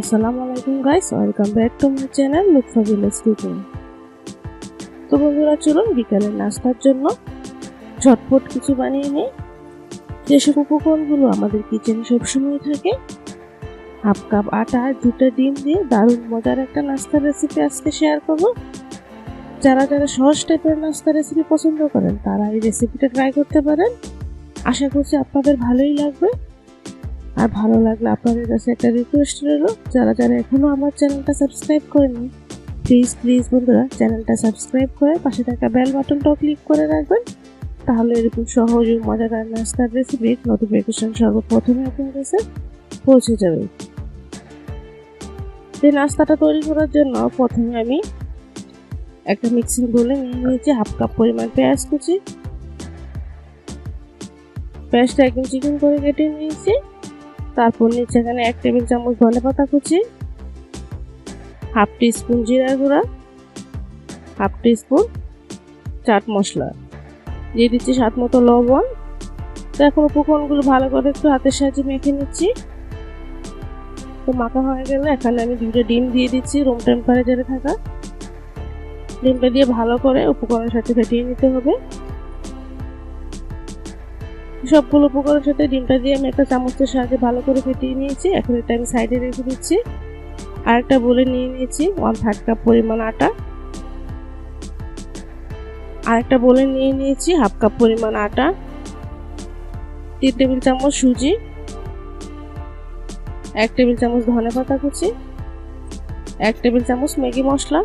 আসসালামু আলাইকুম guys, welcome back to my channel look for village cooking. তো বন্ধুরা, চলুন বিকালের নাস্তার জন্য ঝটপট কিছু বানিয়ে নিই। যেসব উপকরণগুলো আমাদের কিচেনে সবসময় থাকে, হাফ কাপ আটা আর 2টা ডিম দিয়ে দারুণ মজার একটা নাস্তার রেসিপি আজকে শেয়ার করব। যারা যারা সহজ টাইপের নাস্তা রেসিপি পছন্দ করেন তারা এই রেসিপিটা ট্রাই করতে পারেন। আশা করছি আপনাদের ভালোই লাগবে। আর ভালো লাগলে আপনাদের কাছে একটা রিকোয়েস্ট রইল, যারা যারা এখনো আমার চ্যানেলটা সাবস্ক্রাইব করেননি প্লিজ বন্ধুরা চ্যানেলটা সাবস্ক্রাইব করে পাশে থাকা বেল বাটনটাও ক্লিক করে রাখবেন। তাহলে এরকম সহজ ও মজাদার নাস্তার রেসিপির নোটিফিকেশন সর্বপ্রথমে আপনার কাছে পৌঁছে যাবে। এই নাস্তাটা তৈরি করার জন্য প্রথমে আমি একটা মিক্সিং বোলে নিয়ে নিয়েছি হাফ কাপ পরিমাণ পেঁয়াজ কুচি। পেঁয়াজটা একদম চিকন করে কেটে নিয়েছি। তারপর নিচে এখানে 1 টেবিল চামচ ধনেপাতা কুচি, হাফ টিস্পুন জিরা গুঁড়া, হাফ টিস্পুন চাট মশলা, দিয়ে দিচ্ছি স্বাদ মতো লবণ। তো এখন উপকরণগুলো ভালো করে একটু হাতের সাহায্যে মেখে নিচ্ছি। তো মাখা হয়ে গেলে এখানে আমি 2টা ডিম দিয়ে দিচ্ছি রুম টেম্পারেচারে থাকা। ডিমটা দিয়ে ভালো করে উপকরণের সাথে ফেটিয়ে নিতে হবে। সবগুলো উপকরণের সাথে ডিমটা দিয়ে আমি একটা চামচের সাহায্যে ভালো করে ফেটিয়ে নিয়েছি। এখন এটা আমি সাইডে রেখে দিচ্ছি। আরেকটা বলে নিয়ে নিয়েছি 1/3 কাপ পরিমাণ আটা। আরেকটা বলে নিয়ে নিয়েছি হাফ কাপ পরিমাণ আটা, 3 টেবিল চামচ সুজি, 1 টেবিল চামচ ধনেপাতা কুচি, 1 টেবিল চামচ ম্যাগি মশলা,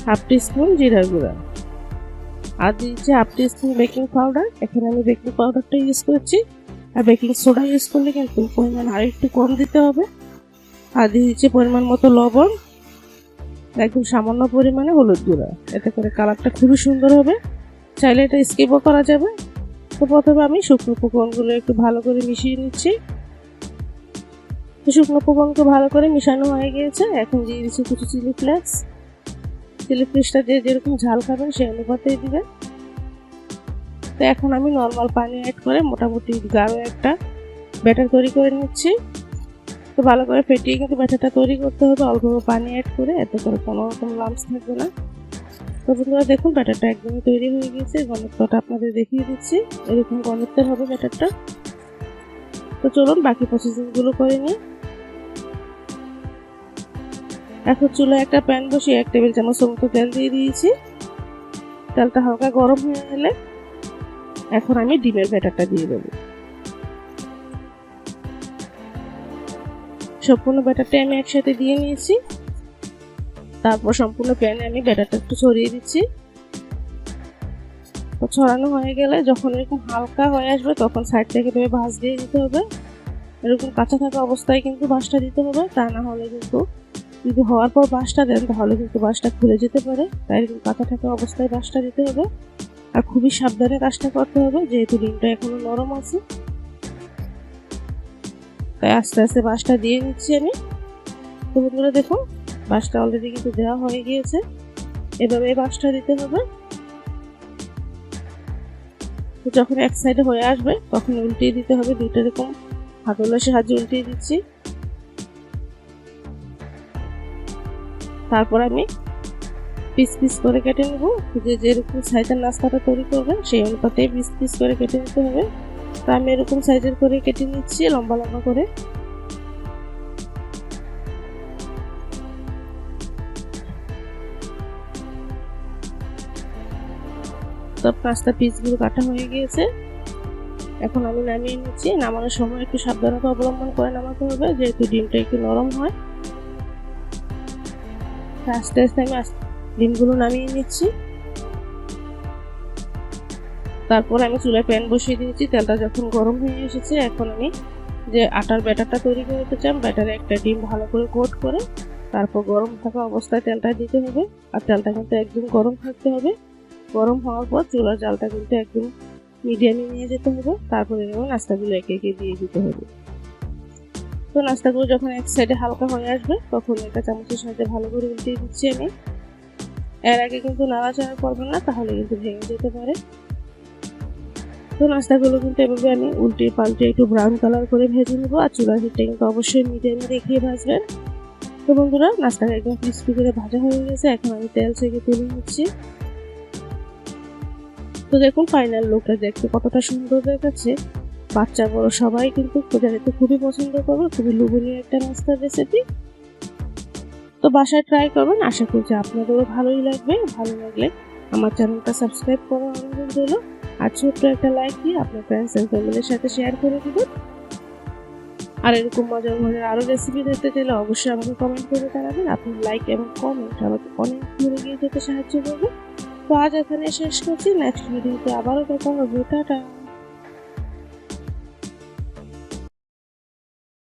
হাফ টিস্পুন জিরা গুঁড়া, আর দিয়েছি হাফ টিস্পুন বেকিং পাউডার। এখানে আমি বেকিং পাউডারটা ইউজ করছি, আর বেকিং সোডা ইউজ করলে কিন্তু পরিমাণ আর একটু কম দিতে হবে। আর দিয়ে দিচ্ছি পরিমাণ মতো লবণ, একদম সামান্য পরিমাণে হলুদ গুঁড়া। এতে করে কালারটা খুবই সুন্দর হবে, চাইলে এটা স্কিপও করা যাবে। তো প্রথমে আমি শুকনো উপকরণগুলো একটু ভালো করে মিশিয়ে নিচ্ছি। শুকনো উপকরণকে ভালো করে মিশানো হয়ে গিয়েছে। এখন দিয়ে দিচ্ছি কিছু চিলি ফ্লেক্স। চিলি ফ্লেক্সটা দিয়ে যেরকম ঝাল খাবেন সেই অনুপাতেই দিবেন। তো এখন আমি নর্মাল পানি অ্যাড করে মোটামুটি গাঢ় একটা ব্যাটার তৈরি করে নিচ্ছি। তো ভালো করে ফেটিয়ে কিন্তু ব্যাটারটা তৈরি করতে হবে অল্প পানি অ্যাড করে, এতে করে কোনো রকম লাম্পস থাকবে না। তো বন্ধুরা দেখুন ব্যাটারটা একদমই তৈরি হয়ে গেছে। ঘনত্বটা আপনাদের দেখিয়ে দিচ্ছি, এরকম ঘনত্বের হবে ব্যাটারটা। তো চলুন বাকি প্রসেসিংগুলো করে নিই। এখন চুলায় একটা প্যান বসিয়ে 1 টেবিল চামচ মতো তেল দিয়ে দিয়েছি। তেলটা হালকা গরম হয়ে গেলে এখন আমি ডিমের ব্যাটারটা দিয়ে দেবো। সম্পূর্ণ ব্যাটারটা আমি একসাথে দিয়ে নিয়েছি। তারপর সম্পূর্ণ প্যানে আমি ব্যাটারটা একটু ছড়িয়ে দিচ্ছি। তো ছড়ানো হয়ে গেলে যখন এরকম হালকা হয়ে আসবে তখন সাইড থেকে ভাঁজ দিয়ে দিতে হবে। এরকম কাঁচা থাকা অবস্থায় কিন্তু ভাঁজটা দিতে হবে, তা না হলে কিন্তু যদি হওয়ার পর ভাঁজটা দেন তাহলে কিন্তু ভাঁজটা খুলে যেতে পারে। তাই এরকম কাঁচা থাকা অবস্থায় ভাঁজটা দিতে হবে, আর খুবই সাবধানে কাজটা করতে হবে যেহেতু ডিমটা এখনো নরম আছে। তাই আস্তে আস্তে ভাঁজটা দিয়ে নিচ্ছি আমি। তো বন্ধুরা দেখুন ভাঁজটা অলরেডি কিন্তু দেওয়া হয়ে গিয়েছে। এভাবে ভাঁজটা দিতে হবে। তো যখন এক সাইডে হয়ে আসবে তখন উল্টিয়ে দিতে হবে। 2টা এরকম হাতলের সাহায্যে উল্টিয়ে দিচ্ছি। তারপর আমি পিস করে কেটে নেব। যেরকম সাইজের নাস্তাটা তৈরি করবেন সেই অনুপাতে পিস করে কেটে নিতে হবে। তো আমি এরকম সাইজের করে কেটে নিচ্ছি লম্বা লম্বা করে। সব নাস্তা পিসগুলো কাটা হয়ে গিয়েছে। এখন আমি নামিয়ে নিচ্ছি। নামানোর সময় একটু সাবধানতা অবলম্বন করে নামাতে হবে যেহেতু ডিমটা একটু নরম হয়। আস্তে আস্তে আমি ডিমগুলো নামিয়ে নিচ্ছি। তারপর আমি চুলায় প্যান বসিয়ে দিয়েছি। তেলটা যখন গরম হয়ে এসেছে এখন আমি যে আটার ব্যাটারটা তৈরি করতে চাই ব্যাটারে একটা ডিম ভালো করে কোট করে তারপর গরম থাকা অবস্থায় তেলটা দিতে হবে। আর তেলটা কিন্তু একদম গরম থাকতে হবে। গরম হওয়ার পর চুলার জালটা কিন্তু একদম মিডিয়ামে নিয়ে যেতে হবে। তারপরে এরকম নাস্তাগুলো একে একে দিয়ে দিতে হবে। তো নাস্তাগুলো যখন এক সাইডে হালকা হয়ে আসবে তখন একটা চামচের সাহায্যে ভালো করে উল্টিয়ে দিচ্ছি আমি। এর আগে কিন্তু নাড়াচাড়া করবেন না, তাহলে কিন্তু ভেঙে যেতে পারে। তো নাস্তাগুলো কিন্তু এভাবে আমি উল্টে পাল্টে একটু ব্রাউন কালার করে ভেজে নেবো। আর চুলার হিটটা কিন্তু অবশ্যই মিডিয়ামে রেখে ভাজবেন। তো বন্ধুরা, নাস্তাটা একদম ক্রিস্পি করে ভাজা হয়ে গেছে। এখন আমি তেল থেকে তুলে নিচ্ছি। তো দেখুন ফাইনাল লুকটা দেখতে কতটা সুন্দর দেখাচ্ছে। বাচ্চা বড় সবাই কিন্তু খেতে খুবই পছন্দ করবে। খুবই লোভনীয় একটা নাস্তার রেসিপি। তো বাসায় ট্রাই করবেন, আশা করছি আপনাদেরও ভালোই লাগবে। ভালো লাগলে আমার চ্যানেলটা সাবস্ক্রাইব করার অনুরোধ রইল। আর ছোট্ট একটা লাইক দিয়ে আপনার ফ্রেন্ডস এন্ড ফ্যামিলির সাথে শেয়ার করে দিবেন। আর এরকম মজার মজার আরো রেসিপি দেখতে চাইলে অবশ্যই আমাকে কমেন্ট করে জানাবেন। আপনার লাইক এবং কমেন্ট আমাকে অনেক দূরে এগিয়ে যেতে সাহায্য করবে। তো আজ এখানে শেষ করছি। নেক্সট ভিডিওতে আবারও দেখা হবে। টাটা।